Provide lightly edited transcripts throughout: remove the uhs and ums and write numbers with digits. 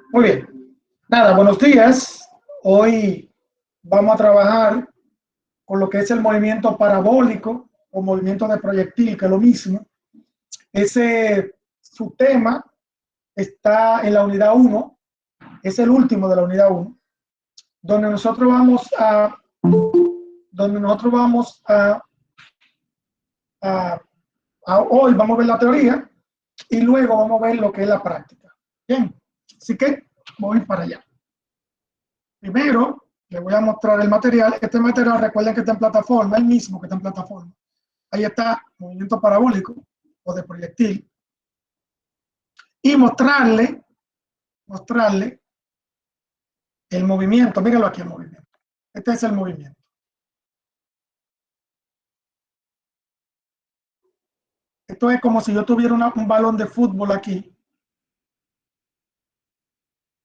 Muy bien. Nada, buenos días. Hoy vamos a trabajar con lo que es el movimiento parabólico o movimiento de proyectil, que es lo mismo. Su tema está en la unidad 1, es el último de la unidad 1, donde nosotros vamos a, donde nosotros vamos a, hoy vamos a ver la teoría y luego vamos a ver lo que es la práctica. Bien, así que voy para allá. Primero, les voy a mostrar el material. Este material, recuerden que está en plataforma, el mismo que está en plataforma. Ahí está, movimiento parabólico o de proyectil. Y mostrarle el movimiento. Mírenlo aquí, el movimiento. Este es el movimiento. Esto es como si yo tuviera un balón de fútbol aquí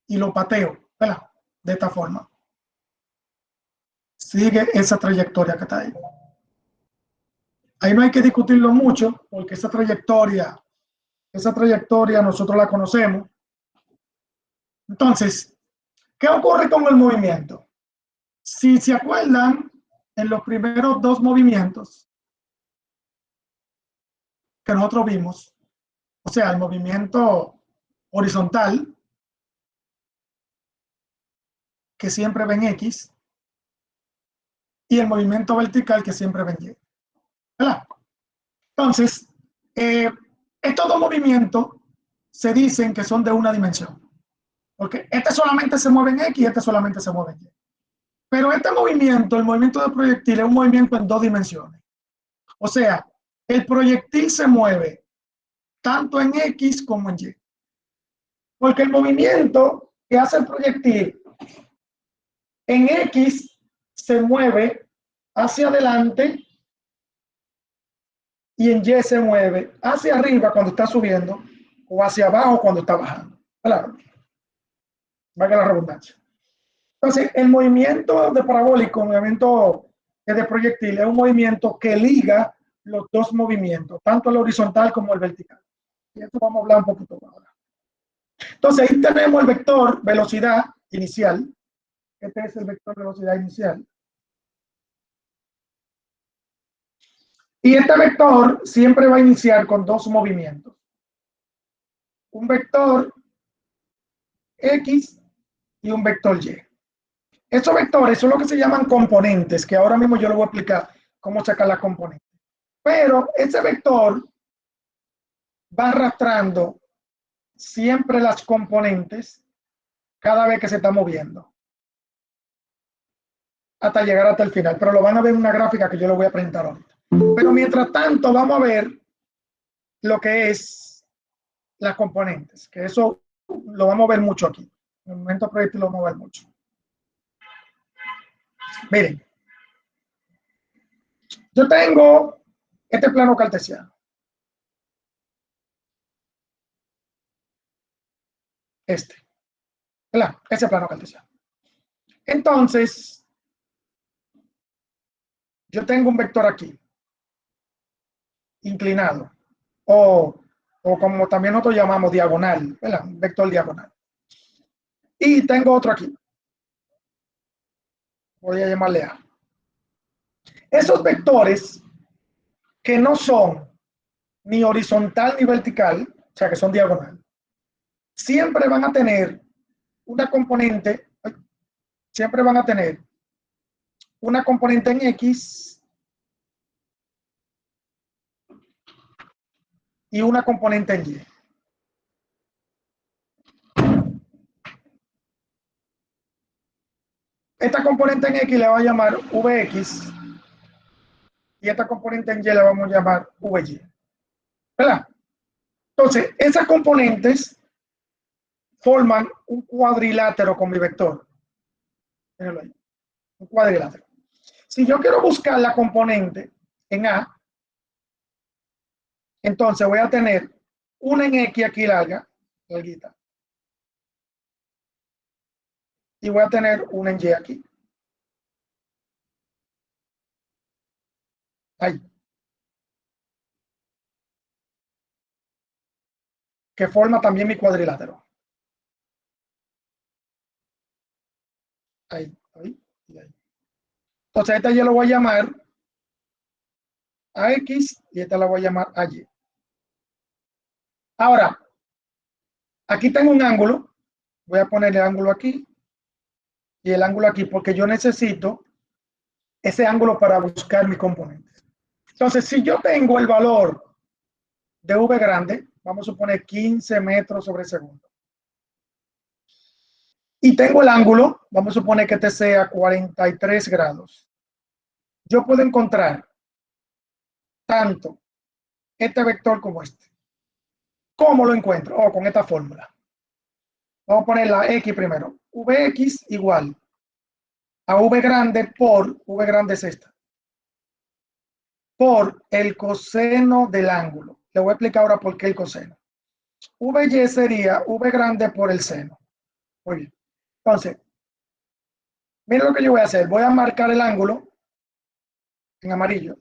y lo pateo, ¿verdad? De esta forma. Sigue esa trayectoria que está ahí. Ahí no hay que discutirlo mucho, porque esa trayectoria nosotros la conocemos. Entonces, ¿qué ocurre con el movimiento? Si se acuerdan, en los primeros dos movimientos que nosotros vimos, o sea, el movimiento horizontal, que siempre ven X, y el movimiento vertical, que siempre ven Y. ¿Verdad? Entonces, estos dos movimientos se dicen que son de una dimensión, porque este solamente se mueve en X y este solamente se mueve en Y. Pero este movimiento, el movimiento de proyectil, es un movimiento en dos dimensiones. O sea, el proyectil se mueve tanto en X como en Y. Porque el movimiento que hace el proyectil en X se mueve hacia adelante y en Y se mueve hacia arriba cuando está subiendo o hacia abajo cuando está bajando. Claro, valga la redundancia. Entonces, el movimiento de parabólico, el movimiento de proyectil, es un movimiento que liga los dos movimientos, tanto el horizontal como el vertical. Y esto vamos a hablar un poquito ahora. Entonces, ahí tenemos el vector velocidad inicial. Este es el vector velocidad inicial. Y este vector siempre va a iniciar con dos movimientos. Un vector X y un vector Y. Estos vectores son lo que se llaman componentes, que ahora mismo yo les voy a explicar cómo sacar las componentes. Pero ese vector va arrastrando siempre las componentes cada vez que se está moviendo, hasta llegar hasta el final. Pero lo van a ver en una gráfica que yo les voy a presentar ahorita. Pero mientras tanto vamos a ver lo que es las componentes, que eso lo vamos a ver mucho aquí. En el momento proyectil lo vamos a ver mucho. Miren, yo tengo este plano cartesiano. ¿Verdad? Ese plano cartesiano. Entonces, yo tengo un vector aquí, inclinado, o como también nosotros llamamos diagonal, ¿verdad? Un vector diagonal. Y tengo otro aquí. Voy a llamarle A. Esos vectores que no son ni horizontal ni vertical, o sea, que son diagonal, siempre van a tener una componente, siempre van a tener una componente en X y una componente en Y. Esta componente en X le va a llamar Vx y esta componente en Y la vamos a llamar Vy. ¿Verdad? Entonces, esas componentes forman un cuadrilátero con mi vector. Ahí, un cuadrilátero. Si yo quiero buscar la componente en A, entonces voy a tener una en X aquí larguita, y voy a tener una en Y aquí. Ahí. Que forma también mi cuadrilátero. ahí, ahí y ahí. Entonces, esta yo lo voy a llamar a X y esta la voy a llamar a Y. Ahora, aquí tengo un ángulo. Voy a poner el ángulo aquí y el ángulo aquí porque yo necesito ese ángulo para buscar mi componente. Entonces, si yo tengo el valor de V grande, vamos a suponer 15 metros sobre segundo, y tengo el ángulo, vamos a suponer que este sea 43 grados, yo puedo encontrar tanto este vector como este. ¿Cómo lo encuentro? Oh, con esta fórmula. Vamos a poner la X primero. Vx igual a V grande por, V grande es esta, por el coseno del ángulo. Le voy a explicar ahora por qué el coseno. Vy sería V grande por el seno. Muy bien. Entonces, miren lo que yo voy a hacer. Voy a marcar el ángulo en amarillo.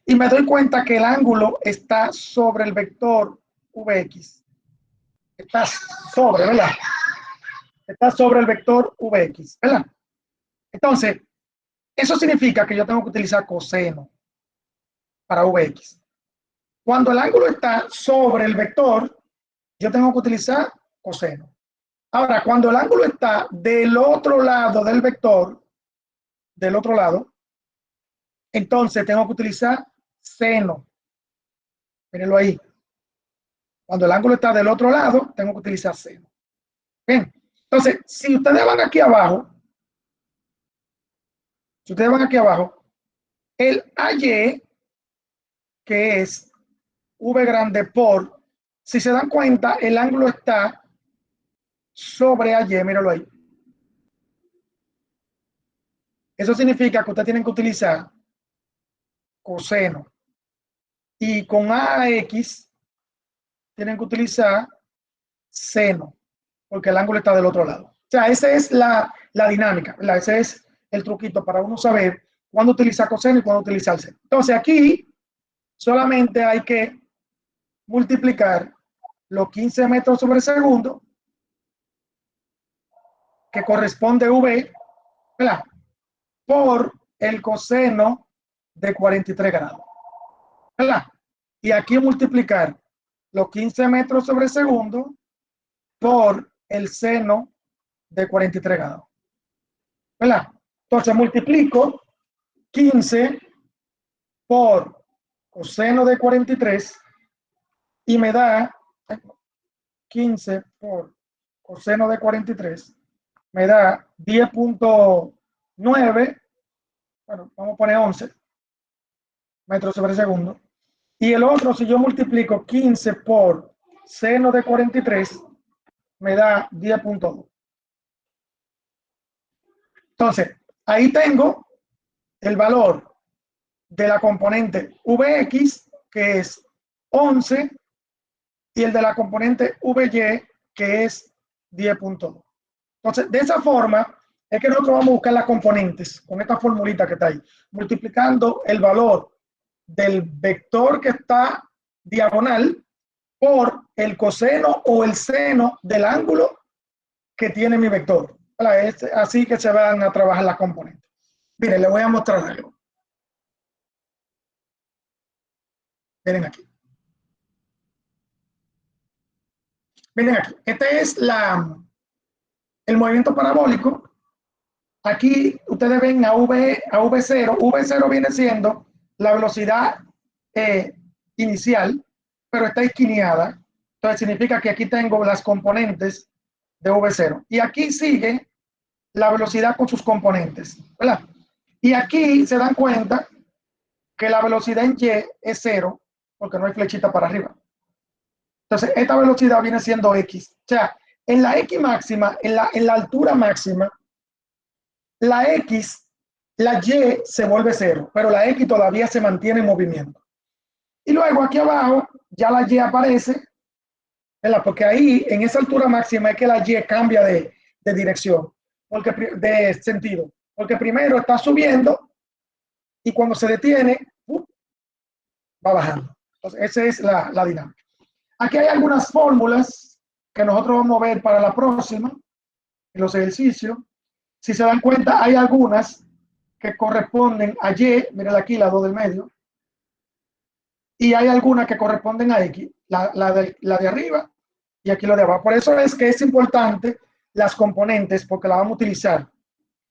Y me doy cuenta que el ángulo está sobre el vector Vx. Está sobre, ¿verdad? Está sobre el vector Vx, ¿verdad? Entonces, eso significa que yo tengo que utilizar coseno para Vx. Cuando el ángulo está sobre el vector, yo tengo que utilizar coseno. Ahora, cuando el ángulo está del otro lado del vector, del otro lado, entonces tengo que utilizar seno. Mírenlo ahí. Cuando el ángulo está del otro lado, tengo que utilizar seno. Bien. Entonces, si ustedes van aquí abajo, el AY, que es V grande por, si se dan cuenta, el ángulo está sobre AY, míralo ahí. Eso significa que ustedes tienen que utilizar coseno. Y con AX tienen que utilizar seno, porque el ángulo está del otro lado. O sea, esa es la dinámica, ¿verdad? Ese es el truquito para uno saber cuándo utilizar coseno y cuándo utilizar seno. Entonces, aquí solamente hay que multiplicar los 15 metros sobre segundo, que corresponde V, ¿verdad?, por el coseno de 43 grados, ¿verdad? Y aquí multiplicar los 15 metros sobre segundo por el seno de 43 grados, ¿verdad? Entonces multiplico 15 por coseno de 43 y me da 15 por coseno de 43, me da 10.9, bueno, vamos a poner 11 metros sobre segundo. Y el otro, si yo multiplico 15 por seno de 43, me da 10.2. Entonces, ahí tengo el valor de la componente Vx, que es 11, y el de la componente Vy, que es 10.2. Entonces, de esa forma es que nosotros vamos a buscar las componentes con esta formulita que está ahí, multiplicando el valor del vector que está diagonal por el coseno o el seno del ángulo que tiene mi vector. Es así que se van a trabajar las componentes. Miren, les voy a mostrar algo. Miren aquí. Miren aquí. Este es el movimiento parabólico. Aquí ustedes ven a V0. V0 viene siendo la velocidad inicial, pero está esquineada. Entonces significa que aquí tengo las componentes de V0. Y aquí sigue la velocidad con sus componentes, ¿verdad? Y aquí se dan cuenta que la velocidad en Y es 0, porque no hay flechita para arriba. Entonces, esta velocidad viene siendo X. O sea, en la X máxima, en la altura máxima, la X, la Y se vuelve 0, pero la X todavía se mantiene en movimiento. Y luego aquí abajo, ya la Y aparece, ¿verdad? Porque ahí, en esa altura máxima, es que la Y cambia de dirección, porque, de sentido. Porque primero está subiendo y cuando se detiene, va bajando. Entonces, esa es la dinámica. Aquí hay algunas fórmulas que nosotros vamos a ver para la próxima, en los ejercicios. Si se dan cuenta, hay algunas que corresponden a Y, miren aquí la 2 del medio, y hay algunas que corresponden a X, la de arriba y aquí la de abajo. Por eso es que es importante las componentes, porque las vamos a utilizar.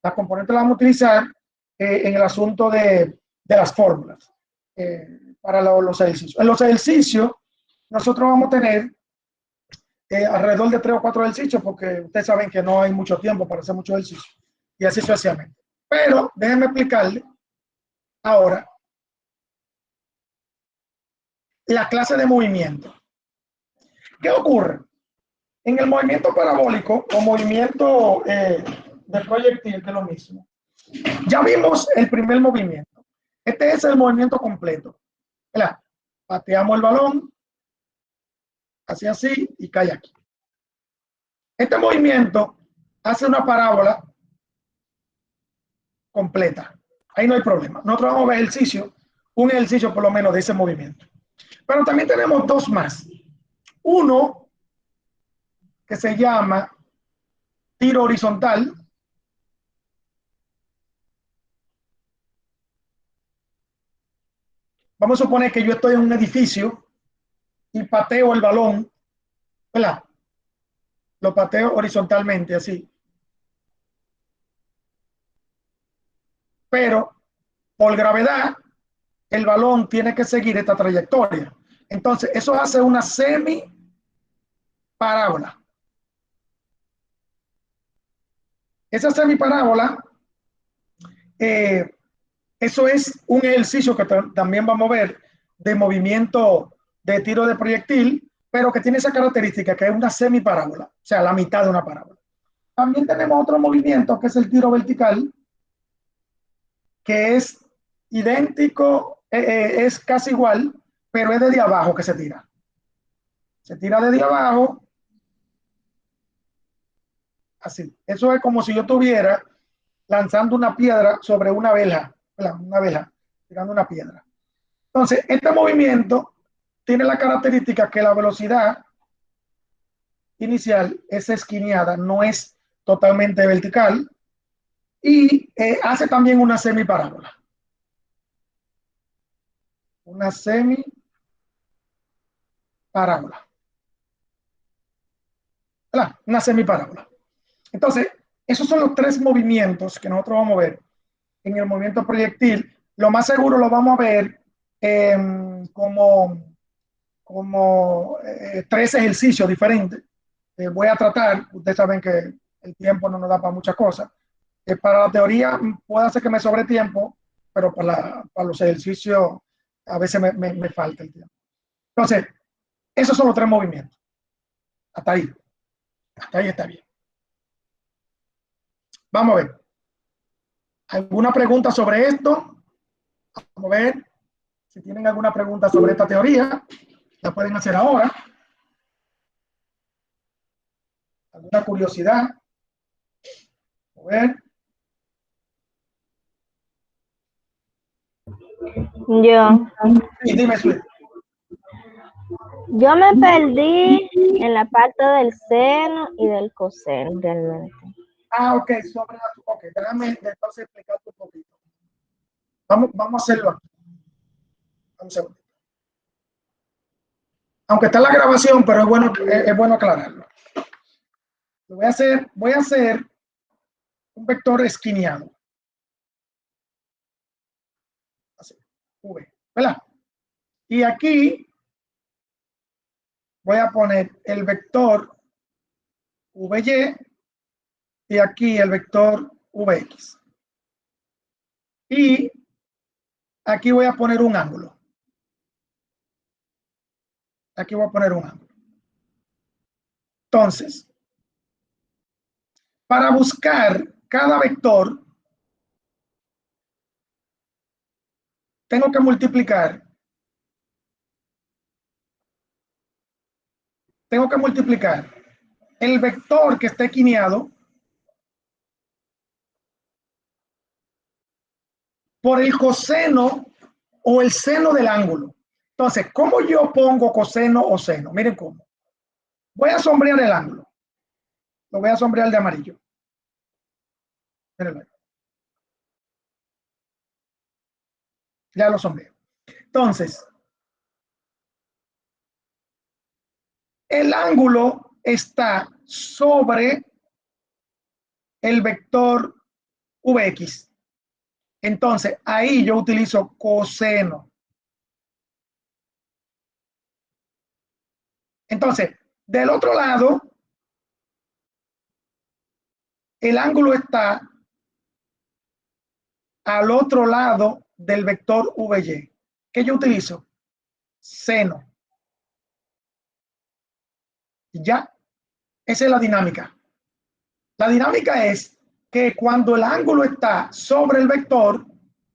Las componentes las vamos a utilizar en el asunto de las fórmulas para los ejercicios. En los ejercicios, nosotros vamos a tener alrededor de 3 o 4 ejercicios, porque ustedes saben que no hay mucho tiempo para hacer muchos ejercicios, y así sucesivamente. Pero déjenme explicarle ahora la clase de movimiento. ¿Qué ocurre? En el movimiento parabólico o movimiento de proyectil, que es lo mismo, ya vimos el primer movimiento. Este es el movimiento completo. ¿Verdad? Pateamos el balón, así, y cae aquí. Este movimiento hace una parábola completa. Ahí no hay problema. Nosotros vamos a ver un ejercicio por lo menos de ese movimiento. Pero también tenemos dos más. Uno que se llama tiro horizontal. Vamos a suponer que yo estoy en un edificio y pateo el balón, ¿verdad? Lo pateo horizontalmente, así. Pero por gravedad, el balón tiene que seguir esta trayectoria. Entonces, eso hace una semiparábola. Esa semiparábola, eso es un ejercicio que también vamos a ver de movimiento de tiro de proyectil, pero que tiene esa característica que es una semiparábola, o sea, la mitad de una parábola. También tenemos otro movimiento que es el tiro vertical, que es idéntico, es casi igual, pero es desde abajo que se tira. Se tira desde abajo, así. Eso es como si yo estuviera lanzando una piedra sobre una vela, tirando una piedra. Entonces, este movimiento tiene la característica que la velocidad inicial es esquineada, no es totalmente vertical, y hace también una semiparábola. Una semiparábola. ¿Verdad? Una semiparábola. Entonces, esos son los tres movimientos que nosotros vamos a ver en el movimiento proyectil. Lo más seguro lo vamos a ver como 3 ejercicios diferentes. Voy a tratar, ustedes saben que el tiempo no nos da para muchas cosas. Para la teoría puede ser que me sobre tiempo, pero para los ejercicios a veces me falta el tiempo. Entonces, esos son los 3 movimientos. Hasta ahí está bien. Vamos a ver. ¿Alguna pregunta sobre esto? Vamos a ver si tienen alguna pregunta sobre esta teoría. La pueden hacer ahora. ¿Alguna curiosidad? A ver. Yo Sí, dime, Sweet. Yo me perdí en la parte del seno y del coseno, realmente. Ok, déjame entonces explicarte un poquito. Vamos a hacerlo aquí. Vamos a ver. Aunque está en la grabación, pero es bueno aclararlo. Lo voy a hacer un vector esquineado. Así, V, ¿verdad? Y aquí voy a poner el vector VY y aquí el vector VX. Y aquí voy a poner un ángulo. Aquí voy a poner un ángulo. Entonces, para buscar cada vector, tengo que multiplicar. El vector que esté equineado por el coseno o el seno del ángulo. Entonces, ¿cómo yo pongo coseno o seno? Miren cómo. Voy a sombrear el ángulo. Lo voy a sombrear de amarillo. Mírenlo ahí. Ya lo sombreo. Entonces, el ángulo está sobre el vector Vx. Entonces, ahí yo utilizo coseno. Entonces, del otro lado, el ángulo está al otro lado del vector Vy. ¿Qué yo utilizo? Seno. Ya, esa es la dinámica. La dinámica es que cuando el ángulo está sobre el vector,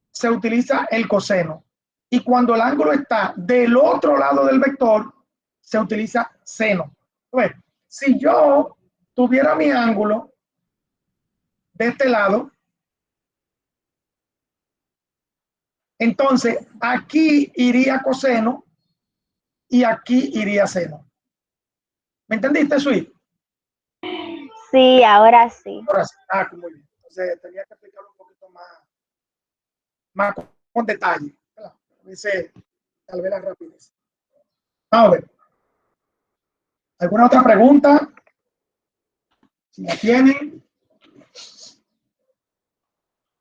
se utiliza el coseno. Y cuando el ángulo está del otro lado del vector, se utiliza seno. Pues, si yo tuviera mi ángulo de este lado, entonces aquí iría coseno y aquí iría seno. ¿Me entendiste, Sui? Sí, ahora sí. Ahora sí. Ah, muy bien. Entonces tenía que explicarlo un poquito más con detalle. Dice, tal vez la rapidez. Vamos a ver. ¿Alguna otra pregunta? Si la tienen.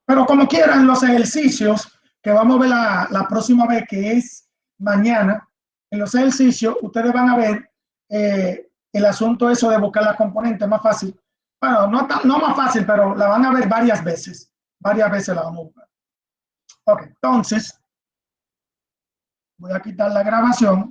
Pero como quieran, los ejercicios que vamos a ver la próxima vez, que es mañana, en los ejercicios ustedes van a ver el asunto eso de buscar la componente más fácil. Bueno, no más fácil, pero la van a ver varias veces. Varias veces la vamos a buscar. Ok, entonces voy a quitar la grabación.